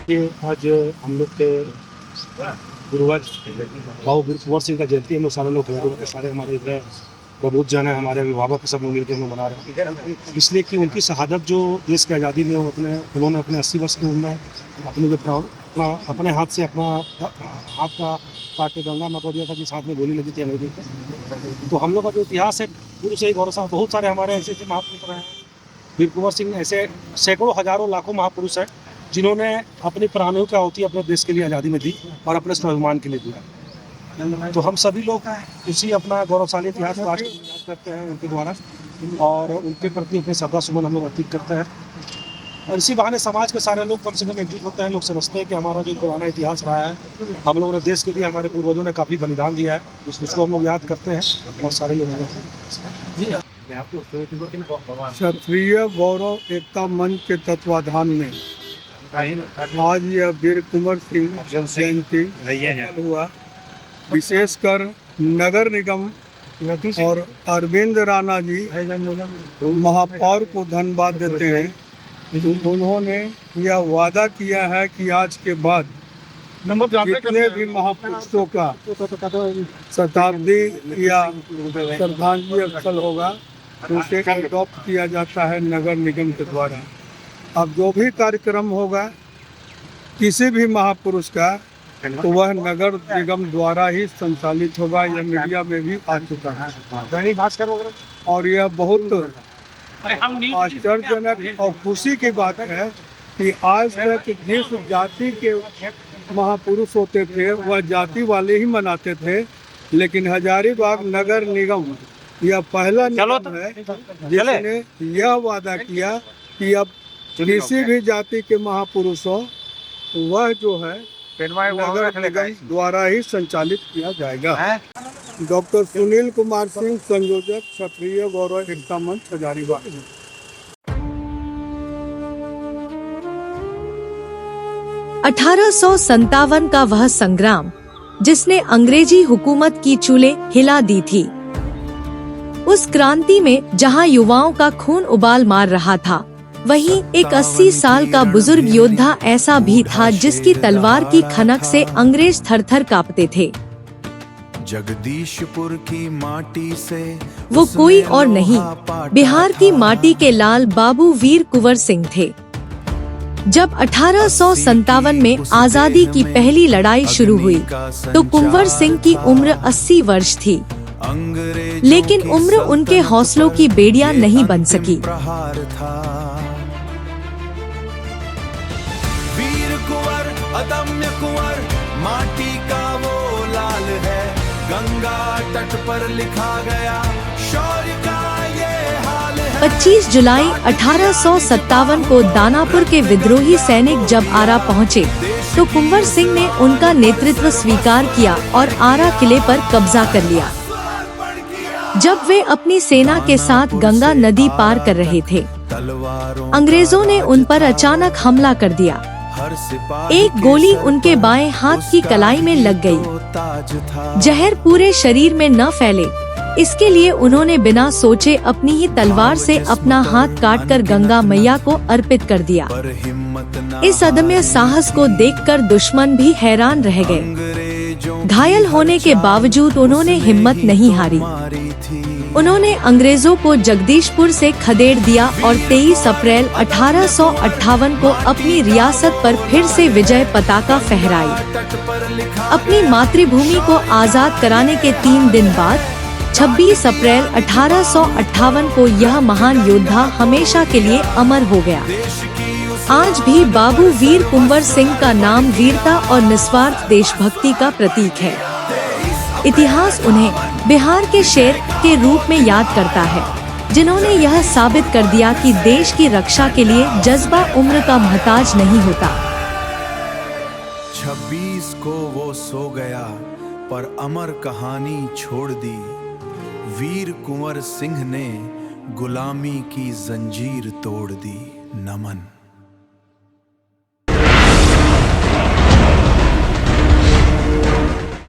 कि आज हम लोग के पूर्वज भाऊ वीर कुंवर सिंह का जयंती हम लोग सारे लोग सारे हमारे इधर प्रबुद्ध जन है, हमारे अभिभावक सब लोग मिलकर हम लोग मना रहे हैं, इसलिए कि उनकी शहादत जो देश की आज़ादी में उन्होंने अपने 80 वर्ष की उम्र में अपने हाथ से अपना हाथ का काट के गंगा में कर दिया था, जिस हाथ में गोली लगी थी अंग्रेजी को। तो हम लोग का जो इतिहास है पूरे से गौरवशाली, बहुत सारे हमारे ऐसे ऐसे महापुरुष हैं। वीर कुंवर सिंह ऐसे सैकड़ों हजारों लाखों महापुरुष हैं जिन्होंने अपनी प्राणों की आहुति अपने देश के लिए आज़ादी में दी और अपने स्वाभिमान के लिए दिया। तो हम सभी लोग इसी अपना गौरवशाली इतिहास को आज याद करते हैं उनके द्वारा, और उनके प्रति अपने श्रद्धा सुमन हम लोग अर्पित करते हैं। और इसी बहाने समाज के सारे लोग कम से कम एकजुट होते हैं, लोग समझते हैं कि हमारा जो पुराना इतिहास रहा है, हम लोगों ने देश के लिए, हमारे पूर्वजों ने काफ़ी बलिदान दिया है, उसको हम लोग याद करते हैं और सारे लोग। क्षत्रिय गौरव एकता मंच के तत्वाधान में आज यह वीर कुंवर सिंह जयंती हुआ। विशेषकर नगर निगम और अरविंद राणा जी महापौर को धन्यवाद देते हैं। उन्होंने यह वादा किया है कि आज के बाद जितने भी महापुरुषों का शताब्दी या श्रद्धांजलि स्थल होगा उसे अडॉप्ट किया जाता है नगर निगम के द्वारा। अब जो भी कार्यक्रम होगा किसी भी महापुरुष का, तो वह नगर निगम द्वारा ही संचालित होगा। यह मीडिया में भी आ चुका है और यह बहुत आश्चर्यजनक और खुशी की बात है कि आज तक जिस जाति के महापुरुष होते थे वह जाति वाले ही मनाते थे, लेकिन हजारीबाग नगर निगम यह पहला निगम है जिसने यह वादा किया कि अब किसी भी जाति के महापुरुष हो वह जो है नगर निगम द्वारा ही संचालित किया जाएगा। डॉक्टर सुनील कुमार सिंह, संयोजक, क्षत्रिय गौरव एकता मंच, हजारीबाग। 1857 का वह संग्राम जिसने अंग्रेजी हुकूमत की चूल्हे हिला दी थी, उस क्रांति में जहां युवाओं का खून उबाल मार रहा था, वहीं एक 80 साल का बुजुर्ग योद्धा ऐसा भी था जिसकी तलवार की खनक से अंग्रेज थर-थर कांपते थे। जगदीशपुर की माटी से वो कोई और नहीं, बिहार की माटी के लाल बाबू वीर कुंवर सिंह थे। जब 1857 में आजादी की पहली लड़ाई शुरू हुई तो कुंवर सिंह की उम्र 80 वर्ष थी, लेकिन उम्र उनके हौसलों की बेड़ियां नहीं बन सकी। वीर कुंवर, अदम्य कुंवर, माटी का वो लाल है, गंगा तट पर लिखा गया शौर्य का ये हाल है। 25 जुलाई 1857 को दानापुर के विद्रोही सैनिक जब आरा पहुँचे तो कुंवर सिंह ने उनका नेतृत्व स्वीकार किया और आरा किले पर कब्जा कर लिया। जब वे अपनी सेना के साथ गंगा नदी पार कर रहे थे, अंग्रेजों ने उन पर अचानक हमला कर दिया। एक गोली उनके बाएं हाथ की कलाई में लग गई। जहर पूरे शरीर में न फैले, इसके लिए उन्होंने बिना सोचे अपनी ही तलवार से अपना हाथ काटकर गंगा मैया को अर्पित कर दिया। इस अदम्य साहस को देखकर दुश्मन भी हैरान रह गए। घायल होने के बावजूद उन्होंने हिम्मत नहीं हारी। उन्होंने अंग्रेजों को जगदीशपुर से खदेड़ दिया और 23 अप्रैल 1858 को अपनी रियासत पर फिर से विजय पताका फहराई। अपनी मातृभूमि को आजाद कराने के 3 दिन बाद 26 अप्रैल 1858 को यह महान योद्धा हमेशा के लिए अमर हो गया। आज भी बाबू वीर कुंवर सिंह का नाम वीरता और निस्वार्थ देशभक्ति का प्रतीक है। इतिहास उन्हें बिहार के शेर के रूप में याद करता है, जिन्होंने यह साबित कर दिया कि देश की रक्षा के लिए जज्बा उम्र का मोहताज नहीं होता। 26 को वो सो गया पर अमर कहानी छोड़ दी, वीर कुंवर सिंह ने गुलामी की जंजीर तोड़ दी। नमन।